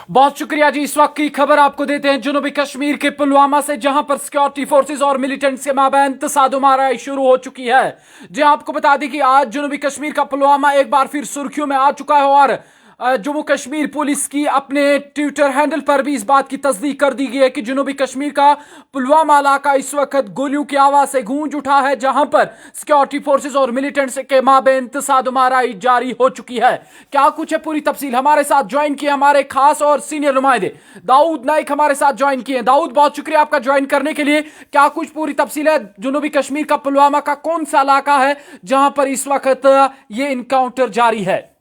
बहुत शुक्रिया जी। इस वक्त की खबर आपको देते हैं जनूबी कश्मीर के पुलवामा से, जहां पर सिक्योरिटी फोर्सेस और मिलिटेंट्स के माबैन तसादुम आराई शुरू हो चुकी है। जी आपको बता दें कि आज जनूबी कश्मीर का पुलवामा एक बार फिर सुर्खियों में आ चुका है और जम्मू कश्मीर पुलिस की अपने ट्विटर हैंडल पर भी इस बात की तस्दीक कर दी गई है कि जनूबी कश्मीर का पुलवामा इलाका इस वक्त गोलियों की आवाज से गूंज उठा है, जहां पर सिक्योरिटी फोर्सेस और मिलिटेंट्स के माबैन तसादुम आराई जारी हो चुकी है। क्या कुछ है पूरी तफसील, हमारे साथ ज्वाइन किए हमारे खास और सीनियर नुमाइंदे दाऊद नाइक हमारे साथ ज्वाइन किए। दाऊद, बहुत शुक्रिया आपका ज्वाइन करने के लिए। क्या कुछ पूरी तफसील है जनूबी कश्मीर का पुलवामा का कौन सा इलाका है जहां पर इस वक्त ये इनकाउंटर जारी है?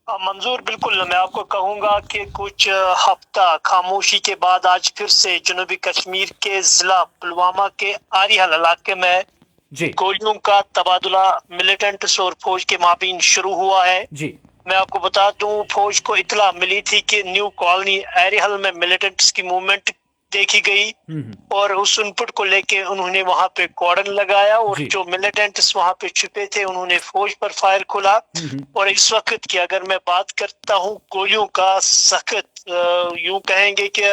मंजूर, बिल्कुल मैं आपको कहूंगा कि कुछ हफ्ता खामोशी के बाद आज फिर से जनूबी कश्मीर के जिला पुलवामा के आरिहल इलाके में जी गोलियों का तबादला मिलिटेंट्स और फौज के माबीन शुरू हुआ है। जी मैं आपको बता दूं, फौज को इतला मिली थी कि न्यू कॉलोनी आरिहल में मिलिटेंट्स की मूवमेंट देखी गई और उस इनपुट को लेके उन्होंने वहां पे कॉर्डन लगाया और जो मिलिटेंट्स वहां पे छुपे थे उन्होंने फौज पर फायर खोला। और इस वक्त की अगर मैं बात करता हूं, गोलियों का सख्त यूं कहेंगे कि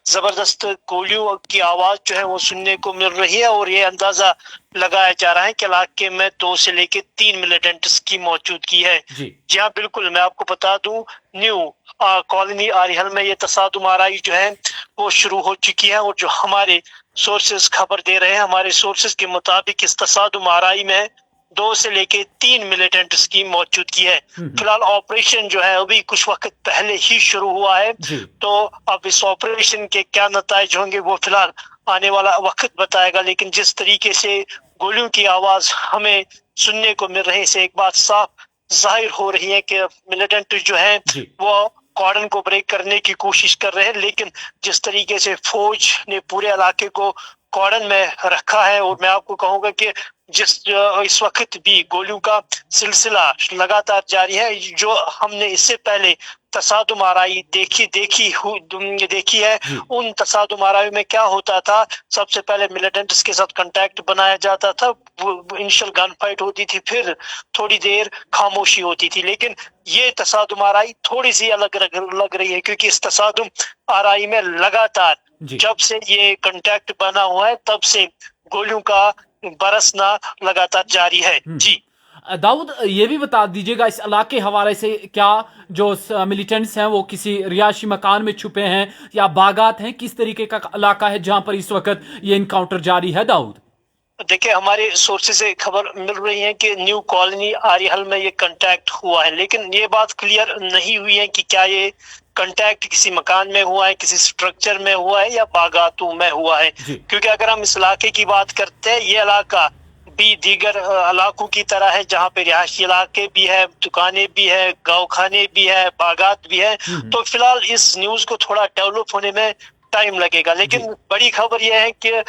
जबरदस्त गोलियों की आवाज जो है वो सुनने को मिल रही है और ये अंदाजा लगाया जा रहा है कि इलाके में 2 से लेके 3 मिलिटेंट्स की मौजूदगी है। जी हाँ, बिल्कुल मैं आपको बता दूं, न्यू कॉलोनी आरिहल में ये तसादुम आराई जो है वो शुरू हो चुकी है और जो हमारे सोर्सेज खबर दे रहे हैं, हमारे सोर्सेज के मुताबिक इस तसादुम आराई में 2 से लेके 3 मिलिटेंट्स की मौजूदगी है। फिलहाल ऑपरेशन जो है अभी कुछ वक्त पहले ही शुरू हुआ है, तो अब इस ऑपरेशन के क्या नतीजे होंगे वो फिलहाल आने वाला वक्त बताएगा। लेकिन जिस तरीके से गोलियों की आवाज हमें सुनने को मिल रही है, से एक बात साफ जाहिर हो रही है कि मिलिटेंट जो है वो कॉर्डन को ब्रेक करने की कोशिश कर रहे हैं। लेकिन जिस तरीके से फौज ने पूरे इलाके को कॉर्डन में रखा है, और मैं आपको कहूंगा कि इस वक्त भी गोलियों का सिलसिला लगातार जारी है। जो हमने इससे पहले तसादुम आराई देखी है, उन तसादुम आराई में क्या होता था, सबसे पहले मिलिटेंट्स के साथ कांटेक्ट बनाया जाता था, इनिशियल गन फाइट होती थी, फिर थोड़ी देर खामोशी होती थी। लेकिन ये तसादुम आराई थोड़ी सी अलग लग रही है, क्योंकि इस तसादुम आराई में लगातार जब से ये कांटेक्ट बना हुआ है तब से गोलियों का बरसना लगातार जारी है। जी दाऊद, ये भी बता दीजिएगा इस इलाके हवाले से, क्या जो मिलिटेंट्स हैं वो किसी रिहायशी मकान में छुपे हैं या बागात हैं? किस तरीके का इलाका है जहां पर इस वक्त ये इनकाउंटर जारी है? दाऊद, देखिए, हमारे सोर्सेज से खबर मिल रही है कि न्यू कॉलोनी आरिहल में ये कांटेक्ट हुआ है, लेकिन ये बात क्लियर नहीं हुई है कि क्या ये कांटेक्ट किसी मकान में हुआ है, किसी स्ट्रक्चर में हुआ है या बागातों में हुआ है। क्योंकि अगर हम इस इलाके की बात करते हैं, ये इलाका भी दीगर इलाकों की तरह है जहाँ पे रिहायशी इलाके भी है, दुकानें भी है, गाँव खाने भी है, बागात भी है। तो फिलहाल इस न्यूज को थोड़ा डेवलप होने में टाइम लगेगा। लेकिन बड़ी खबर यह है कि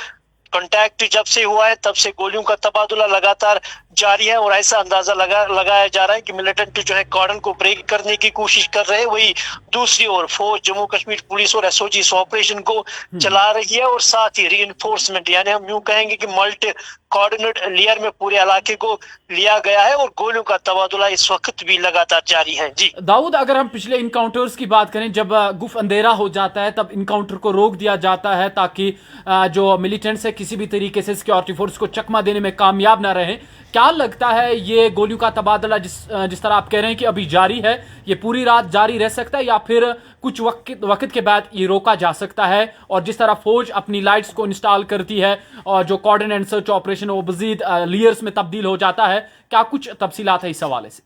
कांटेक्ट जब से हुआ है तब से गोलियों का तबादला लगातार जारी है और ऐसा अंदाजा लगाया जा रहा है कि मिलिटेंट जो है कॉर्डन को ब्रेक करने की कोशिश कर रहे हैं। वही दूसरी ओर फौज, जम्मू कश्मीर पुलिस और एसओजी इस ऑपरेशन को चला रही है और साथ ही रीइंफोर्समेंट, यानी हम यूं कहेंगे कि मल्टी कोऑर्डिनेट लेयर में पूरे इलाके को लिया गया है और गोलियों का तबादला इस वक्त भी लगातार जारी है। जी दाऊद, अगर हम पिछले इनकाउंटर्स की बात करें, जब गुफ अंधेरा हो जाता है तब इनकाउंटर को रोक दिया जाता है ताकि जो मिलिटेंट्स है किसी भी तरीके से सिक्योरिटी फोर्स को चकमा देने में कामयाब ना रहे। क्या लगता है ये गोलियों का तबादला जिस तरह आप कह रहे हैं कि अभी जारी है, ये पूरी रात जारी रह सकता है या फिर कुछ वक्त के बाद ये रोका जा सकता है? और जिस तरह फौज अपनी लाइट्स को इंस्टॉल करती है और जो कॉर्डन एंड सर्च ऑपरेशन वो मजीद लेयर्स में तब्दील हो जाता है, क्या कुछ तफसीलात है इस हवाले से?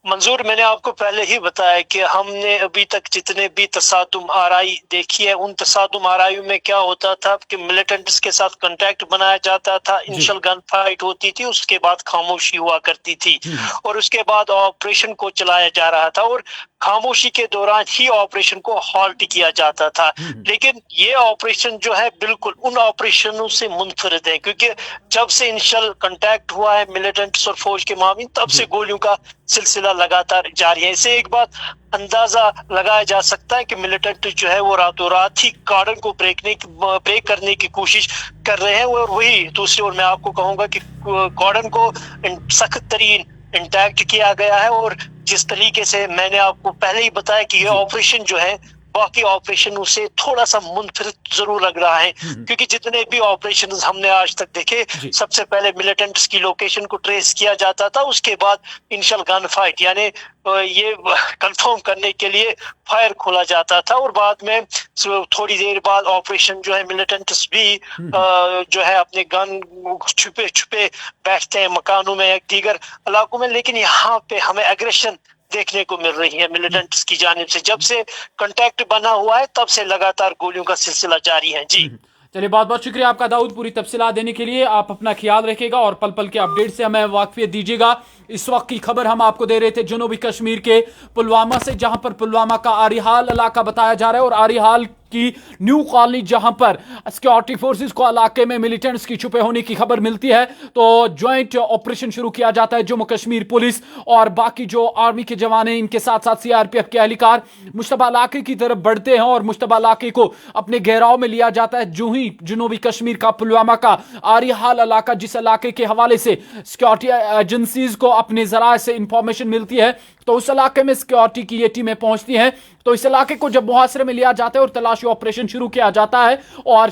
मंजूर, मैंने आपको पहले ही बताया कि हमने अभी तक जितने भी तसादुम आराई देखी है, उन तसादुम आराई में क्या होता था कि मिलिटेंट्स के साथ कांटेक्ट बनाया जाता था, इनिशियल गन फाइट होती थी, उसके बाद खामोशी हुआ करती थी और उसके बाद ऑपरेशन को चलाया जा रहा था और खामोशी के दौरान ही ऑपरेशन को हॉल्ट किया जाता था। लेकिन ये ऑपरेशन जो है बिल्कुल उन ऑपरेशनों से मुनफरिद है, क्योंकि जब से इनिशियल कांटेक्ट हुआ है मिलिटेंट्स और फौज के माबीन, तब से गोलियों का सिलसिला लगातार जारी है। इससे एक बात अंदाजा लगाया जा सकता है कि मिलिटेंट जो है वो रातों रात ही कॉर्डन को ब्रेक करने की कोशिश कर रहे हैं। और वही दूसरी ओर मैं आपको कहूंगा कि कॉर्डन को सख्त तरीन इंटैक्ट किया गया है और जिस तरीके से मैंने आपको पहले ही बताया कि ये ऑपरेशन जो है बाकी ऑपरेशनों से थोड़ा सा मुनफिरद जरूर लग रहा है, क्योंकि जितने भी ऑपरेशन हमने आज तक देखे, सबसे पहले मिलिटेंट्स की लोकेशन को ट्रेस किया जाता था, उसके बाद इनिशियल गन फाइट यानी ये कंफर्म करने के लिए फायर खोला जाता था, और बाद में थोड़ी देर बाद ऑपरेशन जो है मिलिटेंट्स भी जो है अपने गन छुपे छुपे बैठते हैं मकानों में, दीगर इलाकों में। लेकिन यहाँ पे हमें एग्रेशन देखने को मिल रही है मिलिटेंट्स की जानिब से। जब से कांटेक्ट बना हुआ है तब से लगातार गोलियों का सिलसिला जारी है। जी चलिए, बहुत बहुत शुक्रिया आपका दाऊद, पूरी तफसीलात देने के लिए। आप अपना ख्याल रखिएगा और पल पल के अपडेट से हमें वाकफियत दीजिएगा। इस वक्त की खबर हम आपको दे रहे थे जनूबी कश्मीर के पुलवामा से, जहां पर पुलवामा का आरिहाल इलाका बताया जा रहा है, और आरिहाल की न्यू कॉलोनी जहां पर सिक्योरिटी फोर्सेस को इलाके में मिलिटेंट्स की छुपे होने की खबर मिलती है, तो ज्वाइंट ऑपरेशन शुरू किया जाता है। जम्मू कश्मीर पुलिस और बाकी जो आर्मी के जवान हैं, इनके साथ साथ सीआरपीएफ के एहलकार मुश्तबा इलाके की तरफ बढ़ते हैं और मुश्तबा इलाके को अपने घेराव में लिया जाता है। जो ही जनूबी कश्मीर का पुलवामा का आरिहाल इलाका, जिस इलाके के हवाले से सिक्योरिटी एजेंसीज को अपने जराए से इंफॉर्मेशन मिलती है, तो उस इलाके में सिक्योरिटी की ये टीमें पहुंचती हैं। तो इस इलाके को जब मुहासरे में लिया जाता है और तलाशी ऑपरेशन शुरू किया जाता है, और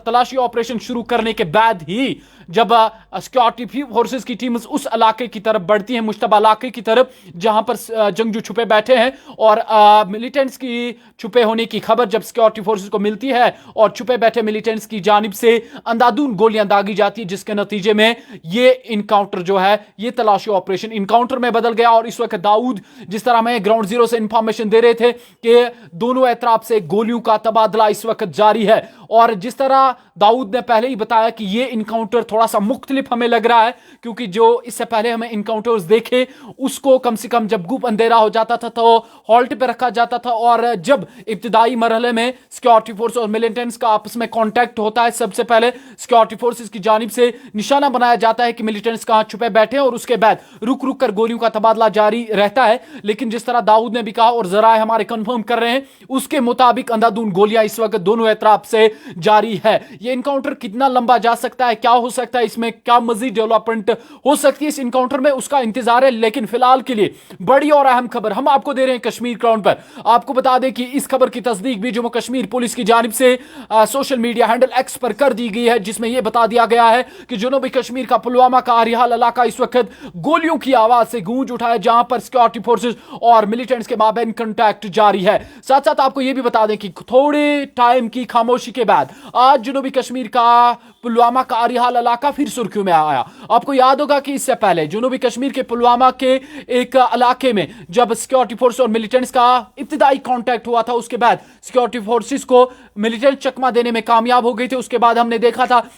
तलाशी ऑपरेशन शुरू करने के बाद ही जब सिक्योरिटी फोर्सेस की टीम उस इलाके की तरफ बढ़ती है, मुश्तबा इलाके की तरफ जहां पर जंगजू छुपे बैठे हैं, और मिलिटेंट्स की छुपे होने की खबर जब सिक्योरिटी फोर्सेस को मिलती है और छुपे बैठे मिलिटेंट्स की जानिब से अंधाधुंध गोलियां दागी जाती है, जिसके नतीजे में ये इनकाउंटर जो है, ये तलाशी ऑपरेशन इनकाउंटर में बदल गया। और इस वक्त दाऊद, जिस तरह हमें ग्राउंड जीरो से इंफॉर्मेशन दे रहे थे कि दोनों एतराफ से गोलियों का तबादला इस वक्त जारी है, और जिस तरह दाऊद ने पहले ही बताया कि ये इनकाउंटर थोड़ा सा मुख्तलिफ हमें लग रहा है, क्योंकि जो इससे पहले हमें इनकाउंटर्स देखे उसको कम से कम जब गुप अंधेरा हो जाता था तो हॉल्ट पे रखा जाता था, और जब इब्तिदाई मरहले में सिक्योरिटी फोर्स और मिलिटेंट्स का आपस में कॉन्टैक्ट होता है, सबसे पहले सिक्योरिटी फोर्सेस की जानिब से निशाना बनाया जाता है कि मिलिटेंट्स कहां छुपे बैठे हैं, और उसके बाद रुक रुक कर गोलियों का तबादला जारी रहता है। लेकिन जिस तरह दाऊद ने भी कहा और जराए हमारे कंफर्म कर रहे हैं, उसके मुताबिक अंधाधुंध गोलियां इस वक्त दोनों एतराफ से जारी है। ये इनकाउंटर कितना लंबा जा सकता है, क्या हो सकता है, इसमें क्या मजीद डेवलपमेंट हो सकती है इस इनकाउंटर में, उसका इंतजार है। लेकिन फिलहाल के लिए बड़ी और अहम खबर हम आपको दे रहे हैं कश्मीर ग्राउंड पर। आपको बता दें कि इस खबर की तस्दीक भी जम्मू कश्मीर पुलिस की जानिब से सोशल मीडिया हैंडल एक्स पर कर दी गई है, जिसमें यह बता दिया गया है कि जनूबी कश्मीर का पुलवामा का आरिहाल इलाका इस वक्त गोलियों की आवाज से गूंज उठा है, जहां पर सिक्योरिटी फोर्सेस और मिलिटेंट्स के माबैन कांटेक्ट जारी है। साथ साथ आपको यह भी बता दें कि थोड़े टाइम की खामोशी के बाद आज जनूबी कश्मीर का पुलवामा का आरिहाल इलाका फिर सुर्खियों में आया। आपको याद होगा कि इससे पहले जनूबी कश्मीर के पुलवामा के एक इलाके में जब सिक्योरिटी फोर्स और मिलिटेंट्स का इब्तिदाई कांटेक्ट हुआ था, उसके बाद सिक्योरिटी फोर्सेस को मिलिटेंट चकमा देने में कामयाब हो गई थी। उसके बाद हमने देखा था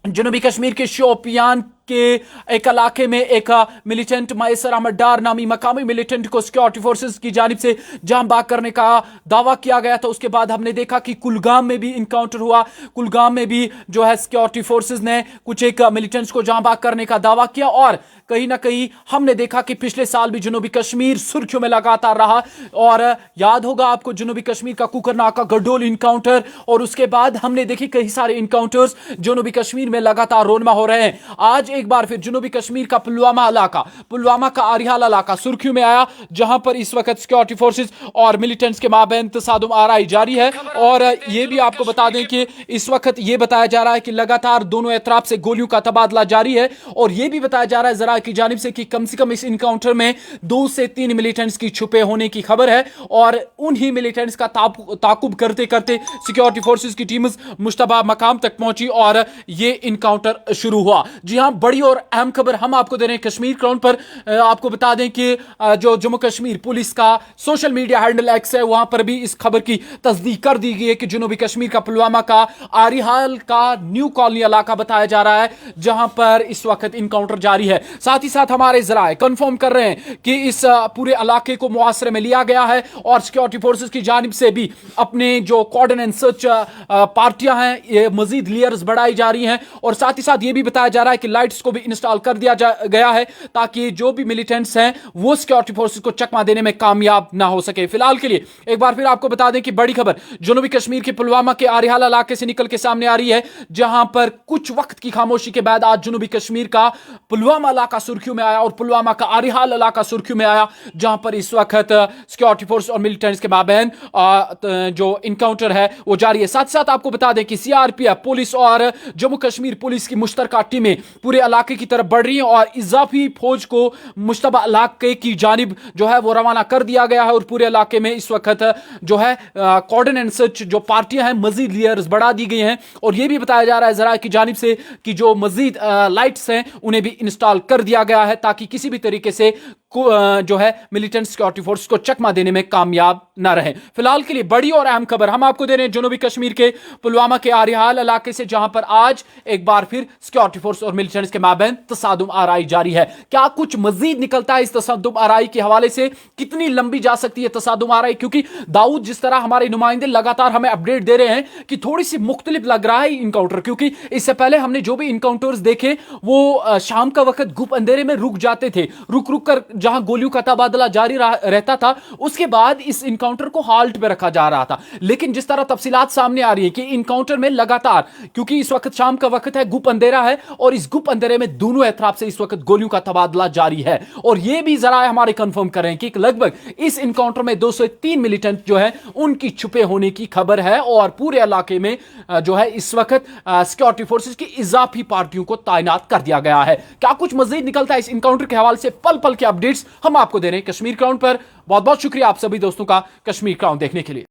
जनूबी कश्मीर के शोपियान के एक इलाके में एक मिलिटेंट मैसर अहमद डार नामी मकामी मिलिटेंट को सिक्योरिटी फोर्सेस की जानिब से जान बाग करने का दावा किया गया था। उसके बाद हमने देखा कि कुलगाम में भी इनकाउंटर हुआ, कुलगाम में भी जो है सिक्योरिटी फोर्सेस ने कुछ एक मिलिटेंट्स को जान बाग करने का दावा किया, और कहीं ना कहीं हमने देखा कि पिछले साल भी जनूबी कश्मीर सुर्खियों में लगातार रहा। और याद होगा आपको जनूबी कश्मीर का कुकरनाका गडोल इनकाउंटर, और उसके बाद हमने देखे कई सारे इनकाउंटर्स जनूबी कश्मीर में लगातार रोनमा हो रहे हैं। आज एक बार फिर जनूबी कश्मीर का पुलवामा इलाका, पुलवामा का आरिहाल इलाका सुर्खियों में आया, जहां पर इस वक्त सिक्योरिटी फोर्सेस और मिलिटेंट्स के माबैन तसादुम आराई जारी है। और ये भी आपको बता दें कि इस वक्त ये बताया जा रहा है कि लगातार दोनों एतराफ से गोलियों का तबादला जारी है, और ये भी बताया जा रहा है जरा की जानिब से कि कम इस इनकाउंटर में 2 से 3 मिलिटेंट्स की छुपे होने की खबर है, और उन्हीं मिलिटेंट्स का ताकुब करते करते सिक्योरिटी फोर्सेस की टीम मुश्तबा मकाम तक पहुंची और ये इनकाउंटर शुरू हुआ। जी हां, बड़ी और अहम खबर हम आपको दे रहे हैं कश्मीर ग्राउंड पर। आपको बता दें कि जो जम्मू कश्मीर पुलिस का सोशल मीडिया हैंडल एक्स है, वहां पर भी इस खबर की तस्दीक कर दी गई है कि जनूबी कश्मीर का पुलवामा का आरिहाल का न्यू कॉलोनी इलाका बताया जा रहा है, जहां पर इस वक्त इनकाउंटर जारी है। साथ ही साथ हमारे जराए कंफर्म कर रहे हैं कि इस पूरे इलाके को मुआसरे में लिया गया है, और सिक्योरिटी फोर्सेस की जानिब से भी अपने जो कॉर्डन एंड सर्च पार्टियां हैं, ये मजीद लेयर्स बढ़ाई जा रही हैं, और साथ ही साथ ये भी बताया जा रहा है कि लाइट्स को भी इंस्टॉल कर दिया गया है, ताकि जो भी मिलिटेंट्स हैं वो सिक्योरिटी फोर्सेस को चकमा देने में कामयाब ना हो सके। फिलहाल के लिए एक बार फिर आपको बता दें कि बड़ी खबर जनूबी कश्मीर के पुलवामा के आरिहाल इलाके से निकल के सामने आ रही है, जहां पर कुछ वक्त की खामोशी के बाद आज जनूबी कश्मीर का पुलवामा इलाका इलाका सुर्खियों में आया और पुलवामा का आरिहाल इलाका सुर्खियों में आया, जहां पर इस वक्त सिक्योरिटी फोर्स और मिलिटेंट्स के माबैन जो इनकाउंटर है वो जारी है। साथ साथ आपको बता दें कि सीआरपीएफ पुलिस और जम्मू कश्मीर पुलिस की मुश्तरका टीमें पूरे इलाके की तरफ बढ़ रही हैं और इजाफी फौज को मुश्तबा इलाके की जानिब जो है वो रवाना कर दिया गया है और पूरे इलाके में इस वक्त जो है कॉर्डन एंड सर्च जो पार्टियां हैं मजीद लेयर्स बढ़ा दी गई हैं और यह भी बताया जा रहा है जरा की जानिब से कि जो मजीद लाइट्स हैं उन्हें भी इंस्टॉल कर दिया गया है ताकि किसी भी तरीके से जो है मिलिटेंट सिक्योरिटी फोर्स को चकमा देने में कामयाब ना रहे। फिलहाल के लिए बड़ी और अहम खबर हम आपको दे रहे हैं जनूबी कश्मीर के पुलवामा के आरिहाल इलाके से, जहां पर आज एक बार फिर सिक्योरिटी फोर्स और मिलिटेंट्स के माबैन तसादुम आराई जारी है। क्या कुछ मजीद निकलता है इस तसादुम आराई के हवाले से, कितनी लंबी जा सकती है तसादुम आराई, क्योंकि दाऊद जिस तरह हमारे नुमाइंदे लगातार हमें अपडेट दे रहे हैं कि थोड़ी सी मुख्तलिफ लग रहा है इनकाउंटर, क्योंकि इससे पहले हमने जो भी इनकाउंटर्स देखे वो शाम का वक्त गुप अंधेरे में रुक जाते थे, रुक रुक कर जहां गोलियों का तबादला जारी रहता था उसके बाद इस इनकाउंटर को हाल्ट पे रखा जा रहा था। लेकिन जिस तरह तफसीलात सामने आ रही है कि इनकाउंटर में लगातार, क्योंकि इस वक्त शाम का वक्त है, गुप अंधेरा है और इस गुप अंधेरे में दोनों एतराफ से इस वक्त गोलियों का तबादला जारी है और यह भी जरा हमारे कंफर्म कर रहे हैं कि लगभग इस इनकाउंटर में 203 मिलिटेंट जो है उनकी छुपे होने की खबर है और पूरे इलाके में जो है इस वक्त सिक्योरिटी फोर्सेस की इजाफी पार्टियों को तैनात कर दिया गया है। क्या कुछ मजीद निकलता है इस इनकाउंटर के हवाले से, पल पल के अपडेट्स हम आपको दे रहे हैं कश्मीर क्राउन पर। बहुत बहुत शुक्रिया आप सभी दोस्तों का कश्मीर क्राउन देखने के लिए।